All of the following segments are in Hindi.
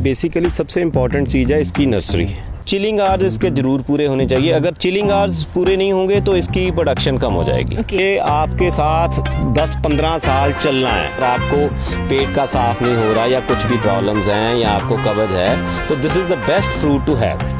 बेसिकली सबसे इम्पॉर्टेंट चीज़ है इसकी नर्सरी। चिलिंग आवर्स इसके ज़रूर पूरे होने चाहिए। अगर चिलिंग आवर्स पूरे नहीं होंगे तो इसकी प्रोडक्शन कम हो जाएगी। ये आपके साथ 10-15 साल चलना है। अगर आपको पेट का साफ नहीं हो रहा या कुछ भी प्रॉब्लम्स हैं या आपको कब्ज है तो this is the best fruit to have.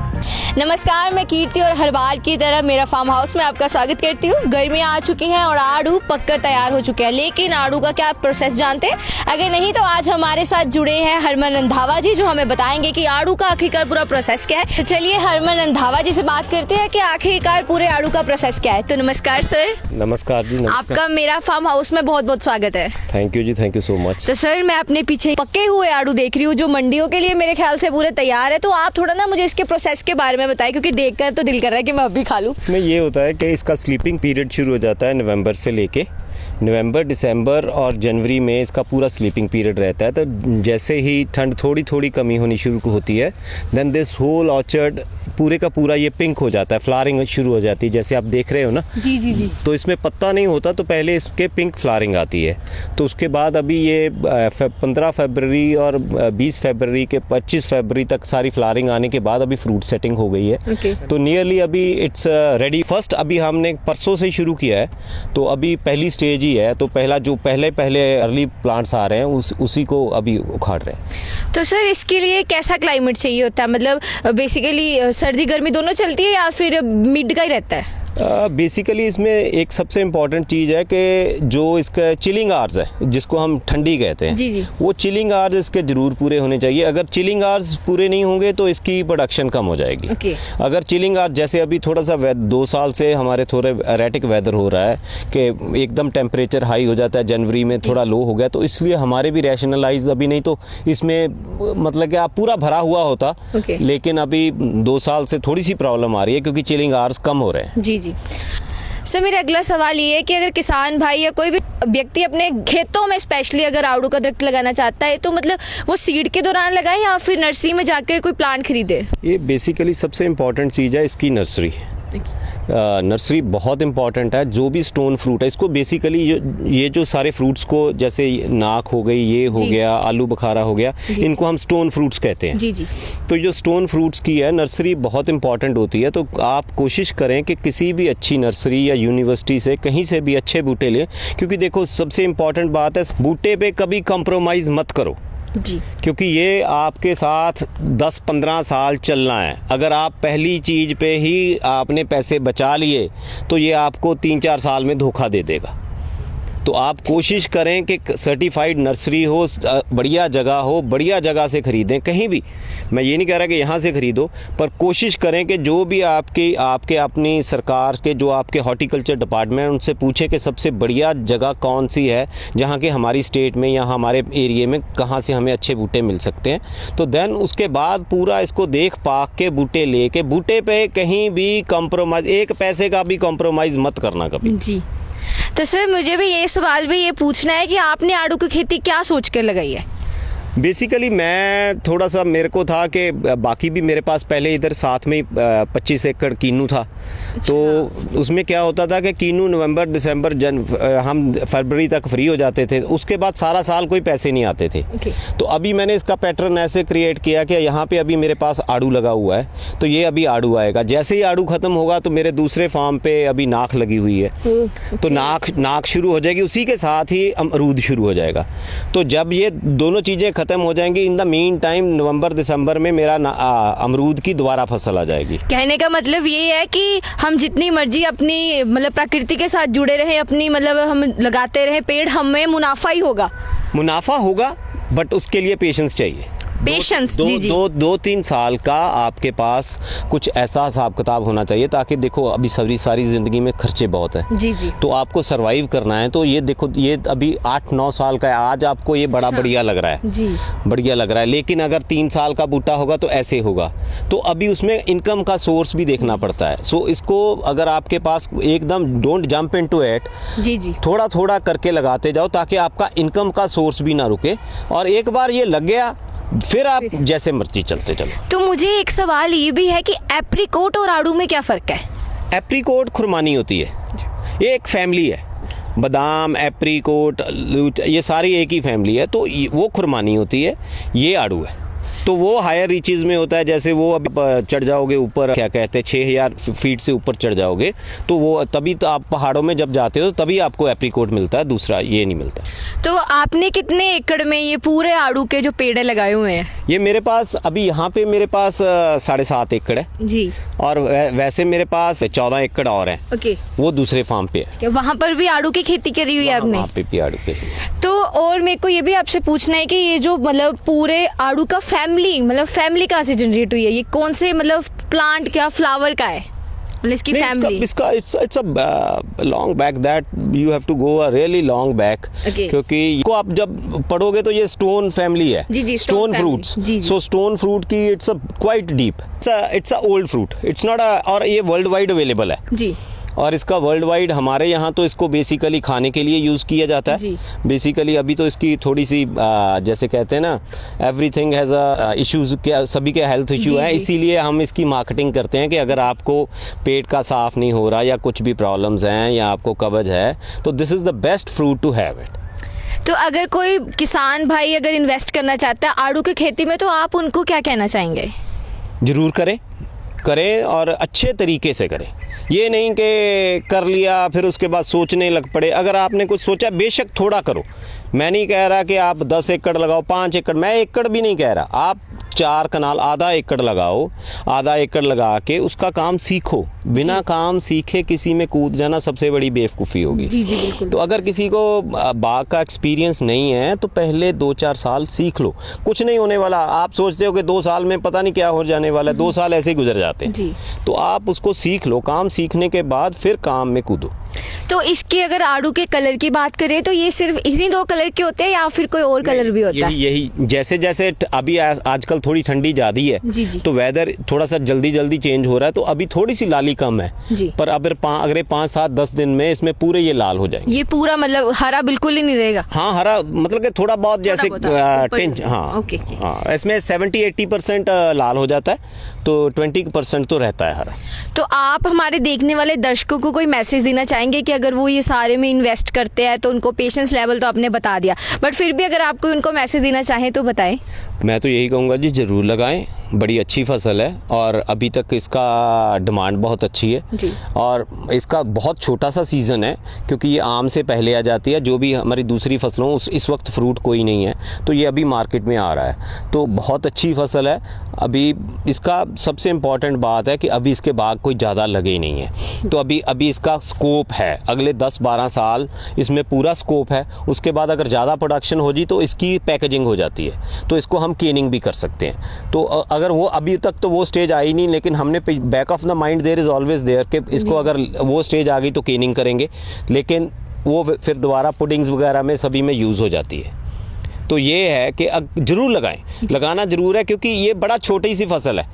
नमस्कार, मैं कीर्ति और हर बार की तरह मेरा फार्म हाउस में आपका स्वागत करती हूँ। गर्मियाँ आ चुकी हैं और आड़ू पककर तैयार हो चुके हैं, लेकिन आड़ू का क्या प्रोसेस जानते हैं? अगर नहीं तो आज हमारे साथ जुड़े हैं हरमन रंधावा जी, जो हमें बताएंगे कि आड़ू का आखिरकार पूरा प्रोसेस क्या है। तो चलिए हरमन रंधावा जी से बात करते हैं कि आखिरकार पूरे आड़ू का प्रोसेस क्या है। तो नमस्कार सर। नमस्कार जी। नमस्कार। आपका मेरा फार्म हाउस में बहुत बहुत स्वागत है। थैंक यू जी, थैंक यू सो मच। तो सर, मैं अपने पीछे पके हुए आड़ू देख रही हूँ जो मंडियों के लिए मेरे ख्याल से पूरे तैयार है। तो आप थोड़ा ना मुझे इसके प्रोसेस के बारे में बताएं, क्योंकि देखकर तो दिल कर रहा है कि मैं अभी खा लूं। इसमें ये होता है कि इसका स्लीपिंग पीरियड शुरू हो जाता है नवंबर से लेके नवंबर, दिसंबर और जनवरी में इसका पूरा स्लीपिंग पीरियड रहता है। तो जैसे ही ठंड थोड़ी थोड़ी कमी होनी शुरू होती है देन दिस होल ऑर्चर्ड पूरे का पूरा ये पिंक हो जाता है, फ्लावरिंग शुरू हो जाती है। जैसे आप देख रहे हो ना। जी जी जी। तो इसमें पत्ता नहीं होता तो पहले इसके पिंक फ्लावरिंग आती है। तो उसके बाद अभी ये 15 फरवरी और 20 फरवरी के 25 फरवरी तक सारी फ्लावरिंग आने के बाद अभी फ्रूट सेटिंग हो गई है। तो नियरली अभी इट्स रेडी। फर्स्ट अभी हमने परसों से शुरू किया है, तो अभी पहली स्टेज ही है। तो पहला जो पहले अर्ली प्लांट्स आ रहे हैं उसी को अभी उखाड़ रहे हैं। तो सर, इसके लिए कैसा क्लाइमेट चाहिए होता है? मतलब बेसिकली सर्दी गर्मी दोनों चलती है या फिर मिड का ही रहता है? बेसिकली इसमें एक सबसे इम्पॉर्टेंट चीज़ है कि जो इसका चिलिंग आवर्स है, जिसको हम ठंडी कहते हैं, जी जी। वो चिलिंग आवर्स इसके ज़रूर पूरे होने चाहिए। अगर चिलिंग आवर्स पूरे नहीं होंगे तो इसकी प्रोडक्शन कम हो जाएगी। अगर चिलिंग आवर्स, जैसे अभी थोड़ा सा 2 साल से हमारे थोड़े एरेटिक वेदर हो रहा है कि एकदम टेम्परेचर हाई हो जाता है, जनवरी में थोड़ा लो हो गया, तो इसलिए हमारे भी रैशनलाइज अभी नहीं तो इसमें मतलब कि आप पूरा भरा हुआ होता। लेकिन अभी 2 साल से थोड़ी सी प्रॉब्लम आ रही है क्योंकि चिलिंग आवर्स कम हो रहे हैं। जी। सर, मेरा अगला सवाल ये है कि अगर किसान भाई या कोई भी व्यक्ति अपने खेतों में स्पेशली अगर आड़ू का दरख्त लगाना चाहता है तो मतलब वो सीड के दौरान लगाए या फिर नर्सरी में जाकर कोई प्लांट खरीदे? ये बेसिकली सबसे इम्पॉर्टेंट चीज़ है इसकी नर्सरी। नर्सरी बहुत इंपॉर्टेंट है। जो भी स्टोन फ्रूट है इसको बेसिकली ये जो सारे फ्रूट्स को, जैसे नाक हो गई, ये हो गया, आलू बुखारा हो गया, इनको हम स्टोन फ्रूट्स कहते हैं। जी जी। तो जो स्टोन फ्रूट्स की है नर्सरी बहुत इंपॉर्टेंट होती है। तो आप कोशिश करें कि किसी भी अच्छी नर्सरी या यूनिवर्सिटी से कहीं से भी अच्छे बूटे लें, क्योंकि देखो सबसे इम्पॉर्टेंट बात है बूटे पे कभी कंप्रोमाइज़ मत करो जी, क्योंकि ये आपके साथ 10-15 साल चलना है। अगर आप पहली चीज़ पे ही आपने पैसे बचा लिए तो ये आपको 3-4 साल में धोखा दे देगा। तो आप कोशिश करें कि सर्टिफाइड नर्सरी हो, बढ़िया जगह से ख़रीदें। कहीं भी, मैं ये नहीं कह रहा कि यहाँ से ख़रीदो, पर कोशिश करें कि जो भी आपके अपनी सरकार के जो आपके हॉर्टिकल्चर डिपार्टमेंट, उनसे पूछें कि सबसे बढ़िया जगह कौन सी है जहाँ के हमारी स्टेट में या हमारे एरिए में कहाँ से हमें अच्छे बूटे मिल सकते हैं। तो देन उसके बाद पूरा इसको देख पाक के बूटे लेके, बूटे पे कहीं भी कॉम्प्रोमाइज़, एक पैसे का भी कॉम्प्रोमाइज़ मत करना कभी जी। तो सर, मुझे भी ये सवाल भी ये पूछना है कि आपने आड़ू की खेती क्या सोच कर लगाई है? बेसिकली मैं थोड़ा सा, मेरे को था कि बाकी भी मेरे पास पहले इधर साथ में 25 एकड़ कीनू था। तो उसमें क्या होता था कि कीनू नवंबर, दिसंबर, हम फरवरी तक फ्री हो जाते थे। उसके बाद सारा साल कोई पैसे नहीं आते थे। तो अभी मैंने इसका पैटर्न ऐसे क्रिएट किया कि यहाँ पे अभी मेरे पास आड़ू लगा हुआ है, तो ये अभी आड़ू आएगा। जैसे ही आड़ू ख़त्म होगा तो मेरे दूसरे फार्म पे अभी नाख लगी हुई है, तो नाख शुरू हो जाएगी, उसी के साथ ही अमरूद शुरू हो जाएगा। तो जब ये दोनों चीज़ें ख़त्म हो जाएंगी, इन द मीन टाइम नवंबर दिसंबर में मेरा अमरूद की दोबारा फसल आ जाएगी। कहने का मतलब ये है कि हम जितनी मर्जी अपनी मतलब प्रकृति के साथ जुड़े रहे, अपनी मतलब हम लगाते रहे पेड़, हमें मुनाफा ही होगा। मुनाफा होगा, बट उसके लिए पेशेंस चाहिए। पेशेंस। जी जी। 2-3 साल का आपके पास कुछ ऐसा हिसाब किताब होना चाहिए, ताकि देखो अभी सारी ज़िंदगी में खर्चे बहुत हैं। जी जी। तो आपको सरवाइव करना है। तो ये देखो, ये अभी 8-9 साल का है, आज आपको ये बड़ा बढ़िया लग रहा है जी, बढ़िया लग रहा है। लेकिन अगर 3 साल का बूटा होगा तो ऐसे होगा। तो अभी उसमें इनकम का सोर्स भी देखना पड़ता है। सो इसको अगर आपके पास एकदम डोंट जंप इनटू इट, जी जी, थोड़ा थोड़ा करके लगाते जाओ ताकि आपका इनकम का सोर्स भी ना रुके। और एक बार ये लग गया फिर आप जैसे मर्जी चलते चलो। तो मुझे एक सवाल ये भी है कि एप्रिकॉट और आड़ू में क्या फ़र्क है? एप्रिकॉट खुरमानी होती है, ये एक फैमिली है। बादाम, एप्रिकॉट, ये सारी एक ही फैमिली है, तो वो खुरमानी होती है, ये आड़ू है। तो वो हायर रीचेज में होता है, जैसे वो अब चढ़ जाओगे ऊपर, क्या कहते हैं 6000 फीट से ऊपर चढ़ जाओगे तो वो तभी तो आप पहाड़ों में जब जाते हो तभी आपको एप्रीकोट मिलता है, दूसरा ये नहीं मिलता। तो आपने कितने एकड़ में ये पूरे आड़ू के जो पेड़ लगाए हुए हैं? ये मेरे पास अभी यहाँ पे मेरे पास 7.5 एकड़ है जी। और वैसे मेरे पास 14 एकड़ और है। ओके। वो दूसरे फार्म पे है। वहाँ पर भी आड़ू की खेती करी हुई है आपने? वहाँ पे भी आड़ू के। तो और मेरे को ये भी आपसे पूछना है कि ये जो मतलब पूरे आड़ू का फैमिली कहाँ से जनरेट हुई है? ये कौन से मतलब प्लांट क्या फ्लावर का है मतलब इसकी फैमिली? इसका it's a long back that you have to go a really long back, क्योंकि इसको आप जब पढ़ोगे तो ये स्टोन फैमिली है। जी, stone fruits. So stone fruit की it's a quite deep, it's a old fruit, it's not a, और ये वर्ल्ड वाइड अवेलेबल है जी। और इसका वर्ल्ड वाइड हमारे यहाँ तो इसको बेसिकली खाने के लिए यूज़ किया जाता है बेसिकली। अभी तो इसकी थोड़ी सी जैसे कहते हैं ना, एवरीथिंग हैज़ अ इश्यूज, सभी के हेल्थ इश्यू हैं, इसीलिए हम इसकी मार्केटिंग करते हैं कि अगर आपको पेट का साफ़ नहीं हो रहा या कुछ भी प्रॉब्लम्स हैं या आपको कब्ज है तो this is the best fruit to have it. तो अगर कोई किसान भाई अगर इन्वेस्ट करना चाहता है आड़ू की खेती में तो आप उनको क्या कहना चाहेंगे? ज़रूर करें और अच्छे तरीके से करें। ये नहीं कि कर लिया फिर उसके बाद सोचने लग पड़े। अगर आपने कुछ सोचा बेशक थोड़ा करो, मैं नहीं कह रहा कि आप 10 एकड़ लगाओ, 5 एकड़, मैं एकड़ भी नहीं कह रहा, आप 4 कनाल आधा एकड़ लगाओ, आधा एकड़ लगा के उसका काम सीखो। बिना काम सीखे किसी में कूद जाना सबसे बड़ी बेवकूफ़ी होगी। जी बिल्कुल। तो अगर किसी को बाग का एक्सपीरियंस नहीं है तो पहले 2-4 साल सीख लो, कुछ नहीं होने वाला। आप सोचते हो कि 2 साल में पता नहीं क्या हो जाने वाला है, 2 साल ऐसे ही गुजर जाते हैं। तो आप उसको सीख लो, काम सीखने के बाद फिर काम में कूदो। तो इसके अगर आड़ू के कलर की बात करें तो ये सिर्फ इन्हीं 2 कलर के होते हैं या फिर कोई और कलर भी होता है? यही जैसे जैसे अभी आजकल थोड़ी ठंडी ज़्यादा है जी। तो वेदर थोड़ा सा जल्दी चेंज हो रहा है, तो अभी थोड़ी सी लाली कम है जी। पर अगर 5-7-10 दिन में इसमें पूरे ये लाल हो जाएंगे। ये पूरा मतलब हरा बिल्कुल ही नहीं रहेगा? हाँ, हरा मतलब कि थोड़ा बहुत जैसे हाँ, इसमें 70-80% लाल हो जाता है, तो 20% तो रहता है हरा। तो आप हमारे देखने वाले दर्शकों को कोई मैसेज देना चाहेंगे कि अगर वो ये सारे में इन्वेस्ट करते हैं तो उनको पेशेंस लेवल तो आपने बता दिया, बट फिर भी अगर आप कोई उनको मैसेज देना चाहें तो बताएं। मैं तो यही कहूँगा जी, ज़रूर लगाएं, बड़ी अच्छी फसल है और अभी तक इसका डिमांड बहुत अच्छी है जी। और इसका बहुत छोटा सा सीज़न है क्योंकि ये आम से पहले आ जाती है। जो भी हमारी दूसरी फसलों इस वक्त फ्रूट कोई नहीं है, तो ये अभी मार्केट में आ रहा है, तो बहुत अच्छी फसल है। अभी इसका सबसे इम्पॉर्टेंट बात है कि अभी इसके बाग कोई ज़्यादा लगे ही नहीं है, तो अभी इसका स्कोप है, अगले 10-12 साल इसमें पूरा स्कोप है। उसके बाद अगर ज़्यादा प्रोडक्शन हो जी तो इसकी पैकेजिंग हो जाती है, तो इसको हम केनिंग भी कर सकते हैं। तो अगर वो अभी तक तो वो स्टेज आई नहीं, लेकिन हमने back of the mind there is always there कि इसको अगर वो स्टेज आ गई तो केनिंग करेंगे, लेकिन वो फिर दोबारा पुडिंग्स वगैरह में सभी में यूज़ हो जाती है। तो ये है कि ज़रूर लगाना ज़रूर है क्योंकि ये बड़ा छोटी सी फसल है,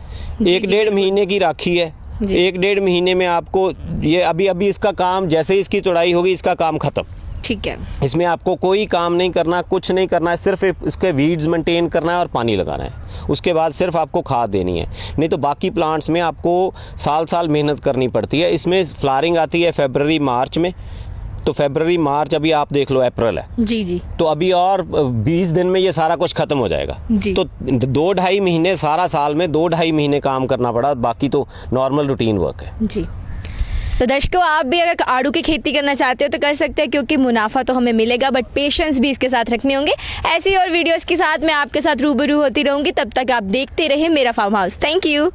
1-1.5 महीने की राखी है। 1-1.5 महीने में आपको ये अभी इसका काम, जैसे ही इसकी तोड़ाई होगी इसका काम ख़त्म। ठीक है, इसमें आपको कोई काम नहीं करना, कुछ नहीं करना है, सिर्फ इसके वीड्स मेंटेन करना है और पानी लगाना है। उसके बाद सिर्फ आपको खाद देनी है, नहीं तो बाकी प्लांट्स में आपको साल मेहनत करनी पड़ती है। इसमें फ्लावरिंग आती है फरवरी मार्च में, तो फरवरी मार्च अभी आप देख लो अप्रैल है जी। तो अभी और 20 दिन में ये सारा कुछ खत्म हो जाएगा जी। तो 2-2.5 महीने सारा साल में 2-2.5 महीने काम करना पड़ा, बाकी तो नॉर्मल रूटीन वर्क है जी। तो दर्शकों, आप भी अगर आड़ू की खेती करना चाहते हो तो कर सकते हैं क्योंकि मुनाफा तो हमें मिलेगा बट पेशेंस भी इसके साथ रखने होंगे। ऐसी और वीडियोस के साथ मैं आपके साथ रूबरू होती रहूंगी, तब तक आप देखते रहे मेरा फार्म हाउस। Thank you.